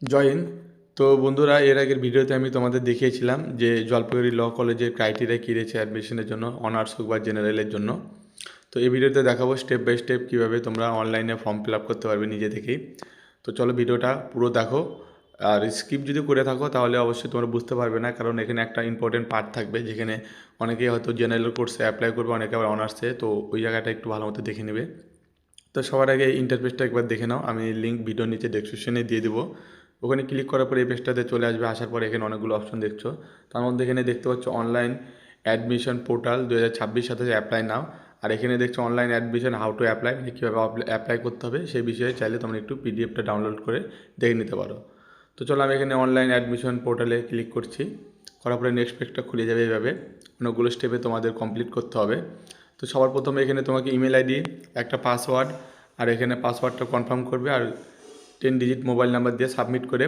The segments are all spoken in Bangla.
জয় হিন্দ। তো বন্ধুরা, এর আগের ভিডিওতে আমি তোমাদের দেখিয়েছিলাম যে জলপাইগুড়ি ল কলেজের ক্রাইটেরিয়া কী রয়েছে অ্যাডমিশনের জন্য, অনার্স হোক বা জেনারেলের জন্য। তো এই ভিডিওতে দেখাবো স্টেপ বাই স্টেপ কীভাবে তোমরা অনলাইনে ফর্ম ফিল আপ করতে পারবে নিজে থেকেই। তো চলো ভিডিওটা পুরো দেখো। আর স্কিপ যদি করে থাকো তাহলে অবশ্যই তোমরা বুঝতে পারবে না, কারণ এখানে একটা ইম্পর্টেন্ট পার্ট থাকবে যেখানে অনেকেই হয়তো জেনারেল কোর্সে অ্যাপ্লাই করবে, অনেকে আবার অনার্সে। তো ওই জায়গাটা একটু ভালো মতো দেখে নেবে। তো সবার আগে ইন্টারফেসটা একবার দেখে নাও, আমি লিঙ্ক ভিডিওর নিচে ডেসক্রিপশনে দিয়ে দেবো। ওখানে ক্লিক করার পরে এই পেজটাতে চলে আসবে। আসার পরে এখানে অনেকগুলো অপশন দেখছো, তার মধ্যে এখানে দেখতে পাচ্ছ অনলাইন অ্যাডমিশন পোর্টাল 2026 সাথে অ্যাপ্লাই নাও। আর এখানে দেখছো online admission how to apply, মানে কীভাবে অ্যাপ্লাই করতে হবে সেই বিষয়ে চাইলে তোমরা একটু পিডিএফটা ডাউনলোড করে দেখে নিতে পারো। তো চলো আমি এখানে অনলাইন অ্যাডমিশন পোর্টালে ক্লিক করছি। করার পরে নেক্সট পেজটা খুলে যাবে। এইভাবে অনেকগুলো স্টেপে তোমাদের কমপ্লিট করতে হবে। তো সবার প্রথমে এখানে তোমাকে ইমেল আইডি, একটা পাসওয়ার্ড, আর এখানে পাসওয়ার্ডটা কনফার্ম করবে, আর 10 ডিজিট মোবাইল নাম্বার দিয়ে সাবমিট করে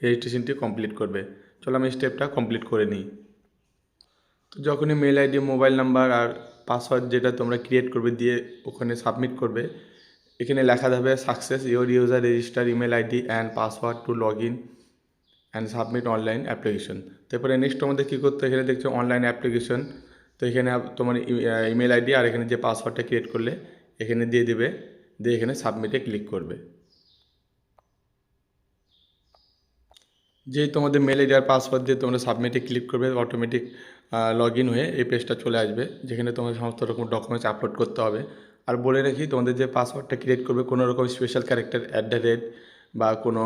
রেজিস্ট্রেশনটি কমপ্লিট করবে। চলো আমি স্টেপটা কমপ্লিট করে নিই। তো যখনই মেল আইডি, মোবাইল নাম্বার আর পাসওয়ার্ড যেটা তোমরা ক্রিয়েট করবে দিয়ে ওখানে সাবমিট করবে, এখানে লেখা যাবে success your user register email ID and password to log in and submit online application. তারপরে নেক্সট আমাদের কী করতে, এখানে দেখছো অনলাইন অ্যাপ্লিকেশন। তো এখানে তোমার ইমেল আইডি আর এখানে যে পাসওয়ার্ডটা ক্রিয়েট করলে এখানে দিয়ে দেবে, দিয়ে এখানে সাবমিটে ক্লিক করবে। যেই তোমাদের মেল আইডি আর পাসওয়ার্ড দিয়ে তোমরা সাবমিটে ক্লিক করবে, অটোমেটিক লগ ইন হয়ে এই পেজটা চলে আসবে, যেখানে তোমাদের সমস্ত রকম ডকুমেন্টস আপলোড করতে হবে। আর বলে রাখি, তোমাদের যে পাসওয়ার্ডটা ক্রিয়েট করবে কোনো রকম স্পেশাল ক্যারেক্টার @ বা কোনো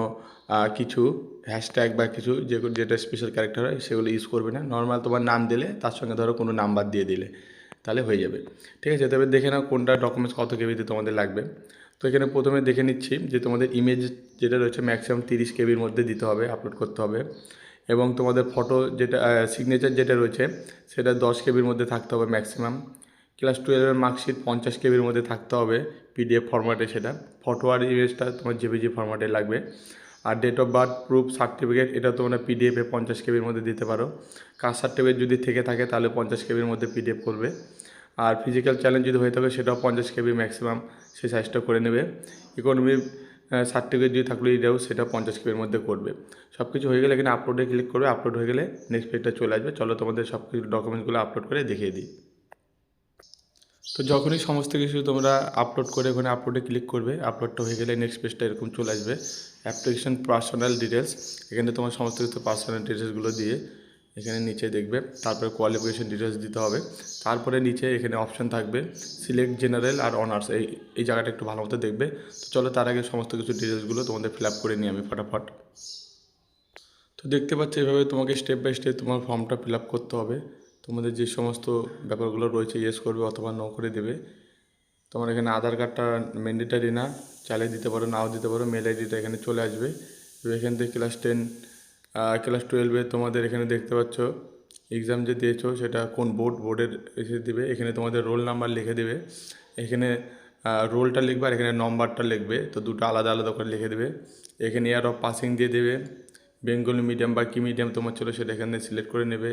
কিছু হ্যাশট্যাগ বা কিছু যেটা স্পেশাল ক্যারেক্টার হয় সেগুলো ইউজ করবে না। নর্মাল তোমার নাম দিলে তার সঙ্গে ধরো কোনো নাম্বার দিয়ে দিলে তাহলে হয়ে যাবে। ঠিক আছে, তবে দেখে নাও কোনটা ডকুমেন্টস কত কেবিতে তোমাদের লাগবে। তো এখানে প্রথমে দেখে নিচ্ছি যে তোমাদের ইমেজ যেটা রয়েছে ম্যাক্সিমাম 30 কেবির মধ্যে দিতে হবে, আপলোড করতে হবে। এবং তোমাদের ফটো যেটা সিগনেচার যেটা রয়েছে সেটা 10 কেবির মধ্যে থাকতে হবে ম্যাক্সিমাম। ক্লাস 12-এর মার্কশিট 50 কেবির মধ্যে থাকতে হবে পিডিএফ ফরম্যাটে, সেটা ফটো আর ইমেজটা তোমার জেপিজি ফরম্যাটে লাগবে। আর date of birth proof certificate এটা তোমরা পিডিএফে 50 কেবির মধ্যে দিতে পারো। কাস্ট সার্টিফিকেট যদি থেকে থাকে তাহলে 50 কেবির মধ্যে পিডিএফ করবে। আর ফিজিক্যাল চ্যালেঞ্জ যদি হয়ে থাকে সেটাও 50 কেবি ম্যাক্সিমাম, সেই সাইজটা করে নেবে। ইকোনমি সার্টিফিকেট যদি থাকলে এটাও সেটা 50 কেবির মধ্যে করবে। সব কিছু হয়ে গেলে এখানে আপলোডে ক্লিক করবে। আপলোড হয়ে গেলে নেক্সট পেজটা চলে আসবে। চলো তোমাদের সব কিছু ডকুমেন্টসগুলো আপলোড করে দেখিয়ে দিই। তো যখনই সমস্ত কিছু তোমরা আপলোড করে ওখানে আপলোডে ক্লিক করবে, আপলোডটা হয়ে গেলে নেক্সট পেজটা এরকম চলে আসবে। অ্যাপ্লিকেশন পার্সোনাল ডিটেলস, এখানে তোমার সমস্ত কিছু পার্সোনাল ডিটেলসগুলো দিয়ে এখানে নিচে দেখবে। তারপরে কোয়ালিফিকেশন ডিটেলস দিতে হবে। তারপরে নিচে এখানে অপশান থাকবে সিলেক্ট জেনারেল আর অনার্স, এই জায়গাটা একটু ভালো মতো দেখবে। তো চলো তার আগে সমস্ত কিছু ডিটেলসগুলো তোমাদের ফিল আপ করে নিই আমি ফটাফট। তো দেখতে পাচ্ছ এভাবে তোমাকে স্টেপ বাই স্টেপ তোমার ফর্মটা ফিল আপ করতে হবে। তোমাদের যে সমস্ত ব্যাপারগুলো রয়েছে ইয়েস করবে অথবা নো করে দেবে। তোমার এখানে আধার কার্ডটা ম্যান্ডেটারি না, চাইলে দিতে পারো নাও দিতে পারো। মেল আইডিটা এখানে চলে আসবে। এবার এখান থেকে ক্লাস 10 ক্লাস 12-এ তোমাদের এখানে দেখতে পাচ্ছ এক্সাম যে দিয়েছো সেটা কোন বোর্ডের এসে দিবে। এখানে তোমাদের রোল নাম্বার লিখে দেবে। এখানে রোলটা লিখবে আর এখানে নম্বরটা লিখবে, তো দুটো আলাদা আলাদা করে লিখে দেবে। এখানে ইয়ার অফ পাসিং দিয়ে দেবে। বেঙ্গলি মিডিয়াম বা কী মিডিয়াম তোমার ছিল সেটা এখানে সিলেক্ট করে নেবে।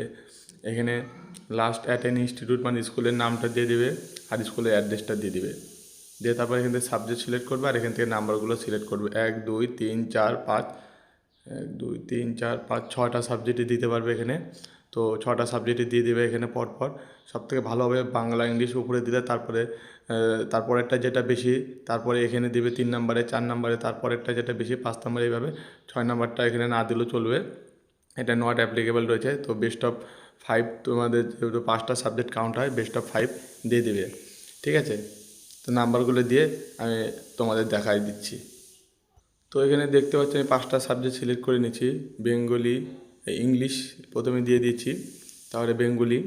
এখানে লাস্ট অ্যাটেন্ড ইনস্টিটিউট মানে স্কুলের নামটা দিয়ে দেবে আর স্কুলের অ্যাড্রেসটা দিয়ে দেবে। দিয়ে তারপর এখান থেকে সাবজেক্ট সিলেক্ট করবে আর এখান থেকে নাম্বারগুলো সিলেক্ট করবে 1 2 3 4 5 1 2 3 4 5 6টা সাবজেক্টই দিতে পারবে এখানে। তো 6টা সাবজেক্টই দিয়ে দেবে এখানে পরপর। সবথেকে ভালো হবে বাংলা ইংলিশ উপরে দিলে, তারপরে তারপরেরটা যেটা বেশি তারপরে এখানে দিবে 3 নম্বরে, 4 নম্বরে তারপরেরটা যেটা বেশি 5 নম্বরে, এইভাবে 6 নম্বরটা এখানে না দিলেও চলবে। এটা নট অ্যাপ্লিকেবল রয়েছে। তো বেস্ট অফ 5 তোমাদের যেহেতু 5টা সাবজেক্ট কাউন্ট হয়, বেস্ট অফ 5 দিয়ে দেবে। ঠিক আছে, তো নাম্বারগুলো দিয়ে আমি তোমাদের দেখাই দিচ্ছি। তো এখানে দেখতে পাচ্ছি আমি 5টা সাবজেক্ট সিলেক্ট করে নিয়েছি। বেঙ্গলি, ইংলিশ প্রথমে দিয়ে দিচ্ছি, তারপরে বেঙ্গলি,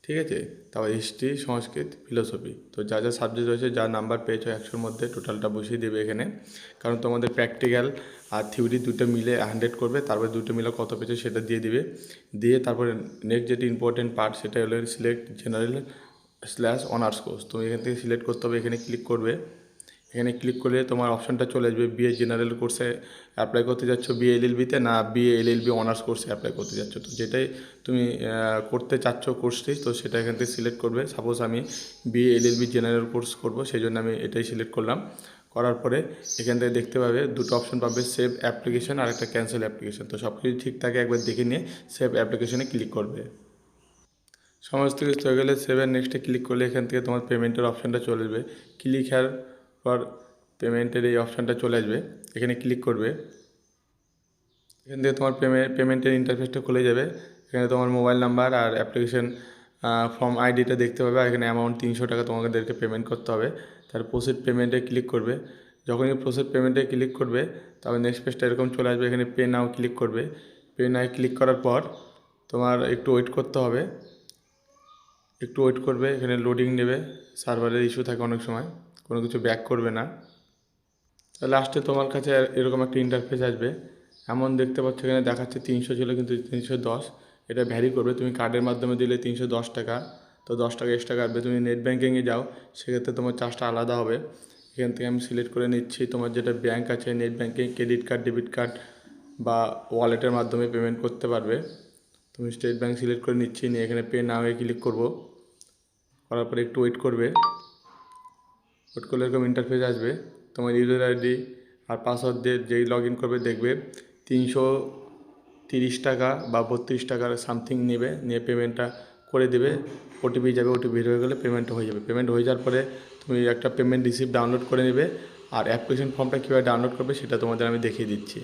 ঠিক আছে, তারপর হিস্ট্রি, সংস্কৃত, ফিলোসফি। তো যা যা সাবজেক্ট রয়েছে যা নাম্বার পেয়েছো 100-র মধ্যে টোটালটা বসিয়ে দেবে এখানে। কারণ তোমাদের প্র্যাকটিক্যাল আর থিওরি দুটো মিলে 100 করবে, তারপরে দুটো মিলে কত পেয়েছো সেটা দিয়ে দিবে। দিয়ে তারপরে নেক্সট যেটি ইম্পর্টেন্ট পার্ট সেটা হলো সিলেক্ট জেনারেল / অনার্স কোর্স। তুমি এখান থেকে সিলেক্ট করতে হবে, এখানে ক্লিক করবে। এখানে ক্লিক করলে তোমার অপশানটা চলে আসবে বিএ জেনারেল কোর্সে অ্যাপ্লাই করতে যাচ্ছ বিএ এলএলবিতে, না বিএ এলএলবি অনার্স কোর্সে অ্যাপ্লাই করতে যাচ্ছ। তো যেটাই তুমি করতে চাচ্ছ কোর্সটি, তো সেটা এখান থেকে সিলেক্ট করবে। সাপোজ আমি বিএ এলএলবি জেনারেল কোর্স করব, সেই জন্য আমি এটাই সিলেক্ট করলাম। করার পরে এখান থেকে দেখতে পাবে দুটো অপশন পাবে, সেভ অ্যাপ্লিকেশন আর একটা ক্যান্সেল অ্যাপ্লিকেশন। তো সব কিছু ঠিক থাকে একবার দেখে নিয়ে সেভ অ্যাপ্লিকেশনে ক্লিক করবে। সমস্ত কিছু হয়ে গেলে সেভেন নেক্সটে ক্লিক করলে এখান থেকে তোমার পেমেন্টের অপশানটা চলে আসবে। ক্লিক হেয়ার ফর পেমেন্টের এই অপশানটা চলে আসবে, এখানে ক্লিক করবে। এখান থেকে তোমার পেমেন্টের ইন্টারফেসটা খুলে যাবে। এখানে তোমার মোবাইল নাম্বার আর অ্যাপ্লিকেশন ফর্ম আইডিটা দেখতে পাবে, আর এখানে অ্যামাউন্ট 300 টাকা তোমাদেরকে পেমেন্ট করতে হবে। তার প্রসিড পেমেন্টে ক্লিক করবে। যখনই প্রসিড পেমেন্টে ক্লিক করবে তবে নেক্সট পেজটা এরকম চলে আসবে, এখানে পে নাও ক্লিক করবে। পে নাও ক্লিক করার পর তোমার একটু ওয়েট করতে হবে, একটু ওয়েট করবে, এখানে লোডিং নেবে, সার্ভারের ইস্যু থাকে অনেক সময়, কোনো কিছু ব্যাক করবে না। লাস্টে তোমার কাছে এরকম একটা ইন্টারফেস আসবে, এমন দেখতে পাচ্ছ এখানে দেখাচ্ছে 300 ছিল কিন্তু 310, এটা ভ্যারি করবে। তুমি কার্ডের মাধ্যমে দিলে 310 টাকা, তো 10 টাকা এক্সট্রা কাটবে। তুমি নেট ব্যাঙ্কিংয়ে যাও, সেক্ষেত্রে তোমার চার্জটা আলাদা হবে। এখান থেকে আমি সিলেক্ট করে নিচ্ছি তোমার যেটা ব্যাঙ্ক আছে, net banking, credit card, debit card বা ওয়ালেটের মাধ্যমে পেমেন্ট করতে পারবে। তুমি স্টেট ব্যাঙ্ক সিলেক্ট করে নিচ্ছি, নিয়ে এখানে পে নাও ক্লিক করব। করার পরে একটু ওয়েট করবে, ওয়েট করলে এরকম ইন্টারফেস আসবে। তোমার ইউজার আইডি আর পাসওয়ার্ড দিয়ে যেই লগ ইন করবে দেখবে 330 টাকা বা 32 টাকার সামথিং নেবে, নিয়ে পেমেন্টটা করে দেবে। ওটিপি যাবে, ওটিপি হয়ে গেলে পেমেন্ট হয়ে যাবে। পেমেন্ট হয়ে যাওয়ার পরে তুমি একটা পেমেন্ট রিসিপ্ট ডাউনলোড করে নেবে, আর অ্যাপ্লিকেশন ফর্মটা কীভাবে ডাউনলোড করবে সেটা তোমাদের আমি দেখিয়ে দিচ্ছি।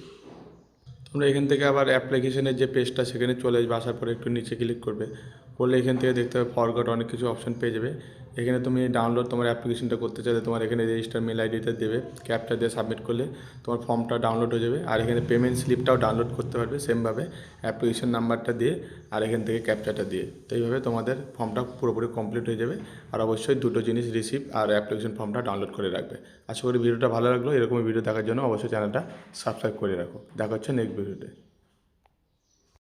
তোমরা এখান থেকে আবার অ্যাপ্লিকেশনের যে পেজটা সেখানে চলে আসবে, আসার পরে একটু নিচে ক্লিক করবে, করলে এখান থেকে দেখতে হবে ফরগট অনেক কিছু অপশন পেয়ে যাবে। এখানে তুমি ডাউনলোড তোমার অ্যাপ্লিকেশনটা করতে চাইলে তোমার এখানে রেজিস্টার মেল আইডিটা দেবে, ক্যাপটা দিয়ে সাবমিট করলে তোমার ফর্মটা ডাউনলোড হয়ে যাবে। আর এখানে পেমেন্ট স্লিপটাও ডাউনলোড করতে পারবে সেমভাবে, অ্যাপ্লিকেশন নাম্বারটা দিয়ে আর এখান থেকে ক্যাপচাটা দিয়ে। তো এইভাবে তোমাদের ফর্মটা পুরোপুরি কমপ্লিট হয়ে যাবে। আর অবশ্যই দুটো জিনিস, রিসিপ্ট আর অ্যাপ্লিকেশন ফর্মটা ডাউনলোড করে রাখবে। আশা করি ভিডিওটা ভালো লাগলো। এরকমই ভিডিও দেখার জন্য অবশ্যই চ্যানেলটা সাবস্ক্রাইব করে রাখো। দেখা হচ্ছে নেক্সট ভিডিওতে।